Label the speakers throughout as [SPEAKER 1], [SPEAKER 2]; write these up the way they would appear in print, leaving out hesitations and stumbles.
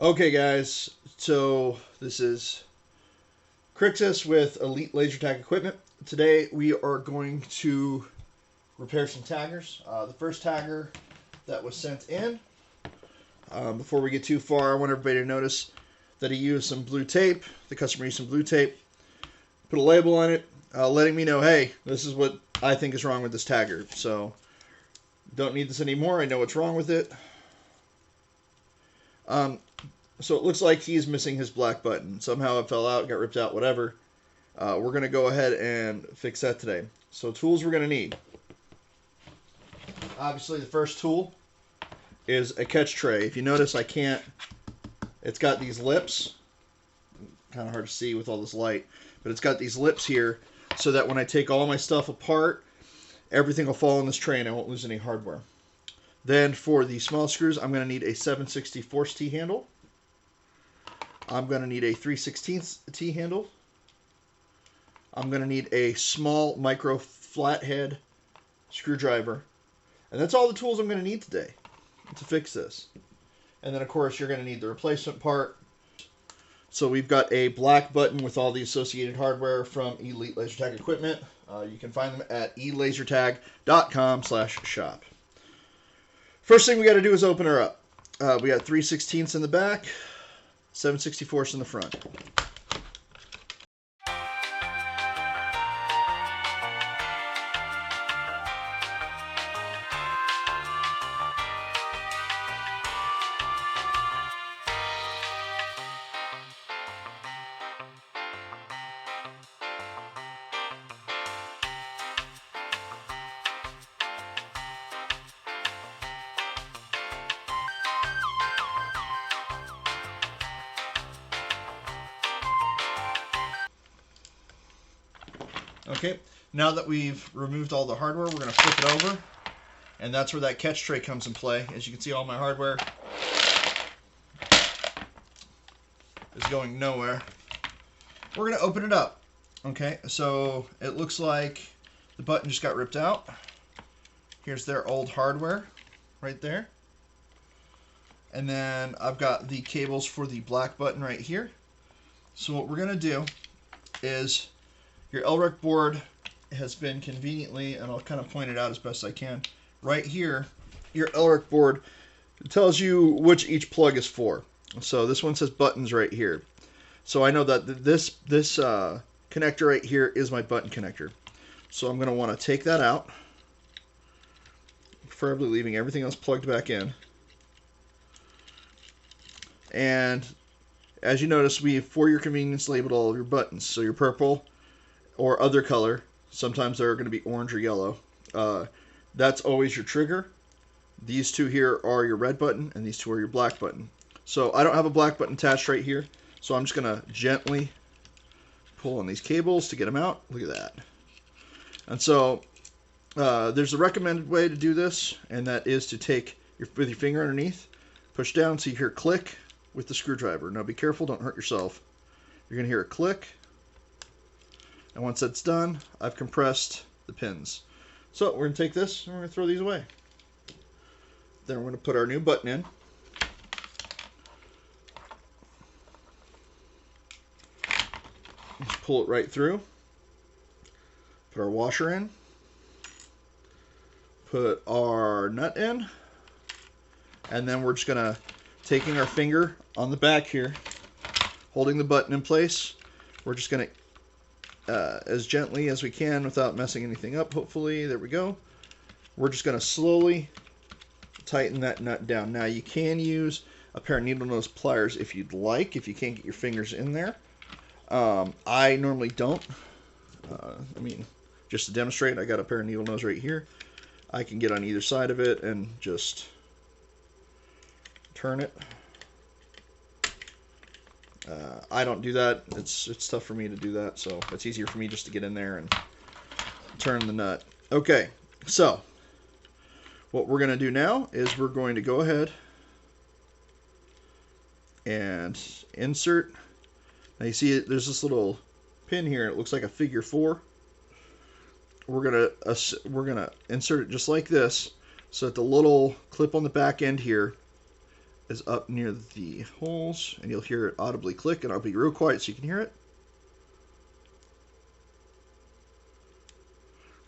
[SPEAKER 1] Okay guys, so this is Crixus with Elite Laser Tag Equipment. Today we are going to repair some taggers. The first tagger that was sent in, before we get too far, I want everybody to notice that he used some blue tape. The customer used some blue tape, put a label on it, letting me know, hey, this is what I think is wrong with this tagger. So, don't need this anymore. I know what's wrong with it. So it looks like he's missing his black button. Somehow it fell out, got ripped out, whatever. We're going to go ahead and fix that today. So tools we're going to need. Obviously the first tool is a catch tray. If you notice, it's got these lips. Kind of hard to see with all this light. But it's got these lips here so that when I take all my stuff apart, everything will fall in this tray and I won't lose any hardware. Then for the small screws, I'm going to need a 7/64 T handle. I'm going to need a 3/16 T handle. I'm going to need a small micro flathead screwdriver. And that's all the tools I'm going to need today to fix this. And then of course you're going to need the replacement part. So we've got a black button with all the associated hardware from Elite Laser Tag Equipment. You can find them at elitelasertagotline.com/shop. First thing we got to do is open her up. We got 3/16 in the back, 7/64 in the front. Okay, now that we've removed all the hardware, we're going to flip it over, and that's where that catch tray comes in play. As you can see, all my hardware is going nowhere. We're going to open it up. Okay, so it looks like the button just got ripped out. Here's their old hardware right there. And then I've got the cables for the black button right here. So what we're going to do is, your LREC board has been conveniently, and I'll kind of point it out as best I can, right here, your LREC board tells you which each plug is for. So this one says buttons right here. So I know that this connector right here is my button connector. So I'm going to want to take that out, preferably leaving everything else plugged back in. And as you notice, we've, for your convenience, labeled all of your buttons. So your purple or other color, sometimes they're going to be orange or yellow. That's always your trigger. These two here are your red button, and these two are your black button. So I don't have a black button attached right here, so I'm just going to gently pull on these cables to get them out. Look at that. And so there's a recommended way to do this, and that is to take with your finger underneath, push down so you hear click with the screwdriver. Now be careful, don't hurt yourself. You're going to hear a click. And once that's done, I've compressed the pins. So we're going to take this and we're going to throw these away. Then we're going to put our new button in. Just pull it right through. Put our washer in. Put our nut in. And then we're just going to, taking our finger on the back here, holding the button in place, we're just going to as gently as we can without messing anything up, hopefully. There we go. We're just going to slowly tighten that nut down. Now you can use a pair of needle nose pliers if you'd like, if you can't get your fingers in there. I normally don't. I mean, just to demonstrate, I got a pair of needle nose right here. I can get on either side of it and just turn it. I don't do that. It's tough for me to do that, so it's easier for me just to get in there and turn the nut. Okay, so what we're going to do now is we're going to go ahead and insert. Now you see there's this little pin here. It looks like a figure 4. We're gonna insert it just like this, so that the little clip on the back end here is up near the holes, and you'll hear it audibly click, and I'll be real quiet so you can hear it.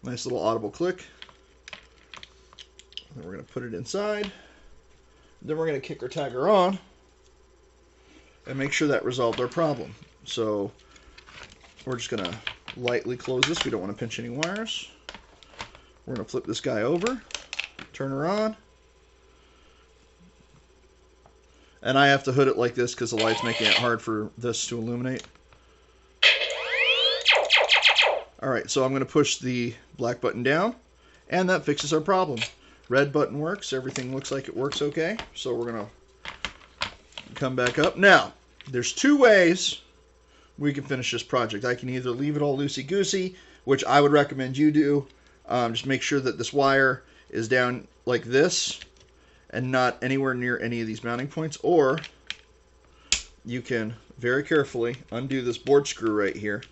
[SPEAKER 1] Nice little audible click. Then we're going to put it inside. Then we're going to kick our tagger on and make sure that resolved our problem. So we're just going to lightly close this. We don't want to pinch any wires. We're going to flip this guy over, turn her on. And I have to hood it like this because the light's making it hard for this to illuminate. Alright, so I'm going to push the black button down, and that fixes our problem. Red button works. Everything looks like it works okay. So we're going to come back up. Now, there's two ways we can finish this project. I can either leave it all loosey-goosey, which I would recommend you do. Just make sure that this wire is down like this and not anywhere near any of these mounting points. Or you can very carefully undo this board screw right here.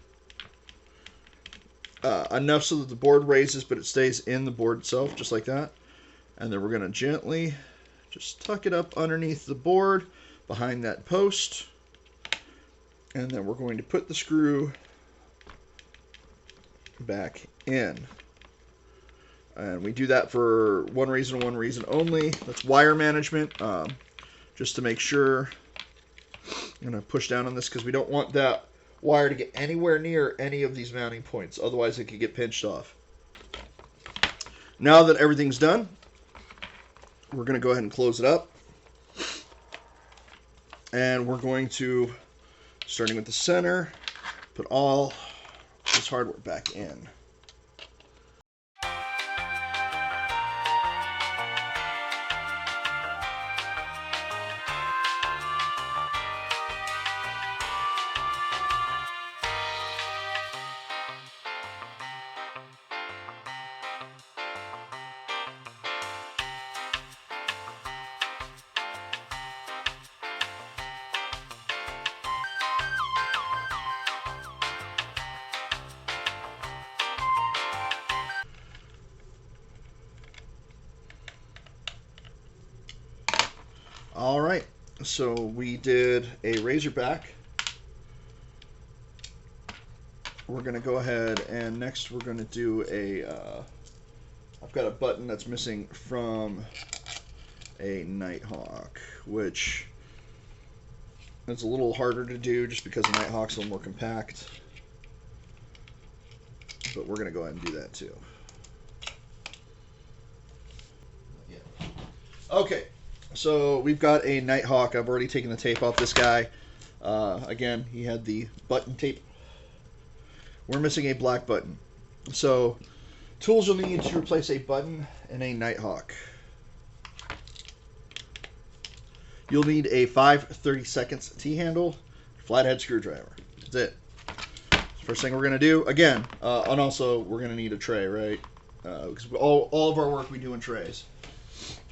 [SPEAKER 1] Enough so that the board raises, but it stays in the board itself, just like that. And then we're going to gently just tuck it up underneath the board, behind that post. And then we're going to put the screw back in. And we do that for one reason only. That's wire management. Just to make sure. I'm going to push down on this because we don't want that wire to get anywhere near any of these mounting points. Otherwise it could get pinched off. Now that everything's done, we're going to go ahead and close it up. And we're going to, starting with the center, put all this hardware back in. Alright, so we did a Razorback. We're going to go ahead and next we're going to do a, I've got a button that's missing from a Nighthawk, which is a little harder to do just because the Nighthawk's a little more compact. But we're going to go ahead and do that too. Yeah. Okay. So we've got a Nighthawk. I've already taken the tape off this guy. Again, he had the button tape. We're missing a black button. So tools you'll need to replace a button in a Nighthawk. You'll need a 5/32 T-handle, flathead screwdriver. That's it. First thing we're going to do, again, and also we're going to need a tray, right? Because all of our work we do in trays.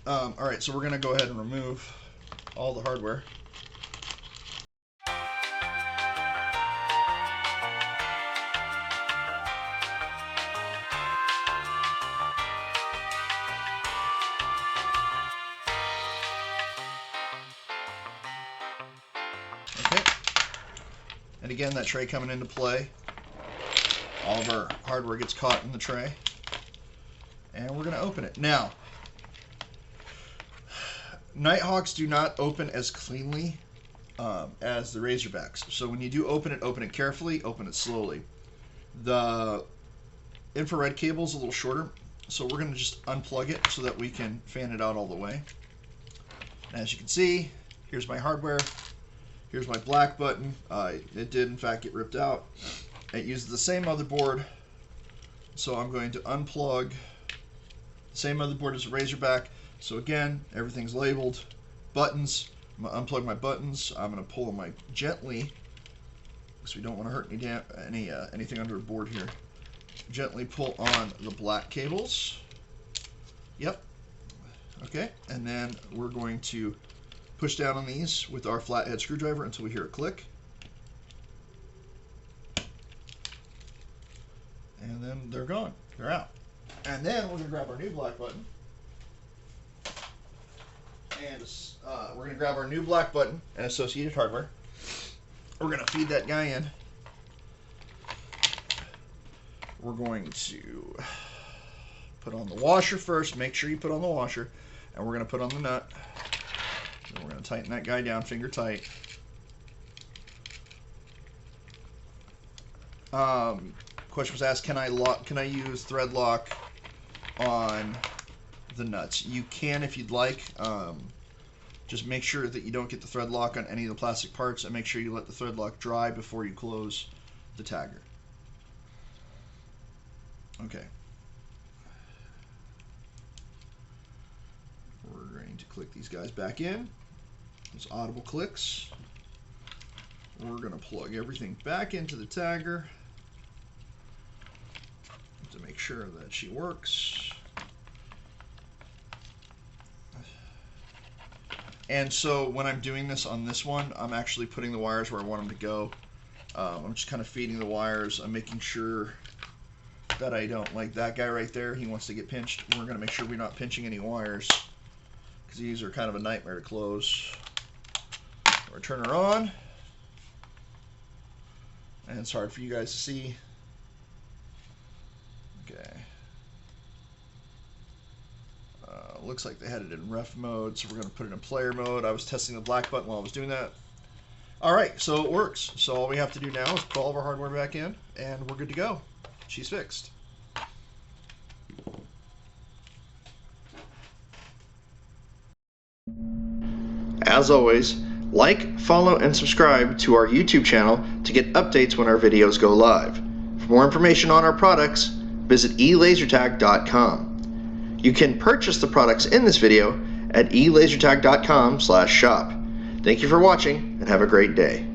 [SPEAKER 1] Alright, so we're going to go ahead and remove all the hardware. Okay. And again, that tray coming into play. All of our hardware gets caught in the tray. And we're going to open it. Now, Nighthawks do not open as cleanly as the Razorbacks. So when you do open it carefully, open it slowly. The infrared cable is a little shorter, so we're going to just unplug it so that we can fan it out all the way. And as you can see, here's my hardware. Here's my black button. It did in fact get ripped out. It uses the same motherboard, so I'm going to unplug the same motherboard as the Razorback. So again, everything's labeled. Buttons, I'm going to unplug my buttons. I'm going to pull them gently, because we don't want to hurt anything under the board here. Gently pull on the black cables. Yep. Okay, and then we're going to push down on these with our flathead screwdriver until we hear it click. And then they're gone. They're out. And then we're going to grab our new black button. And we're going to grab our new black button and associated hardware. We're going to feed that guy in. We're going to put on the washer first. Make sure you put on the washer. And we're going to put on the nut. And we're going to tighten that guy down, finger tight. Question was asked, can I use thread lock on the nuts? You can if you'd like. Just make sure that you don't get the thread lock on any of the plastic parts, and make sure you let the thread lock dry before you close the tagger. Okay. We're going to click these guys back in. Those audible clicks. We're going to plug everything back into the tagger to make sure that she works. And so when I'm doing this on this one, I'm actually putting the wires where I want them to go. I'm just kind of feeding the wires. I'm making sure that I don't, like that guy right there, he wants to get pinched. We're going to make sure we're not pinching any wires because these are kind of a nightmare to close. We're going to turn her on. And it's hard for you guys to see. Okay. Looks like they had it in ref mode, so we're going to put it in player mode. I was testing the black button while I was doing that. Alright, so it works. So all we have to do now is put all of our hardware back in, and we're good to go. She's fixed. As always, like, follow, and subscribe to our YouTube channel to get updates when our videos go live. For more information on our products, visit elitelasertag.com. You can purchase the products in this video at elitelasertag.com/shop. Thank you for watching and have a great day.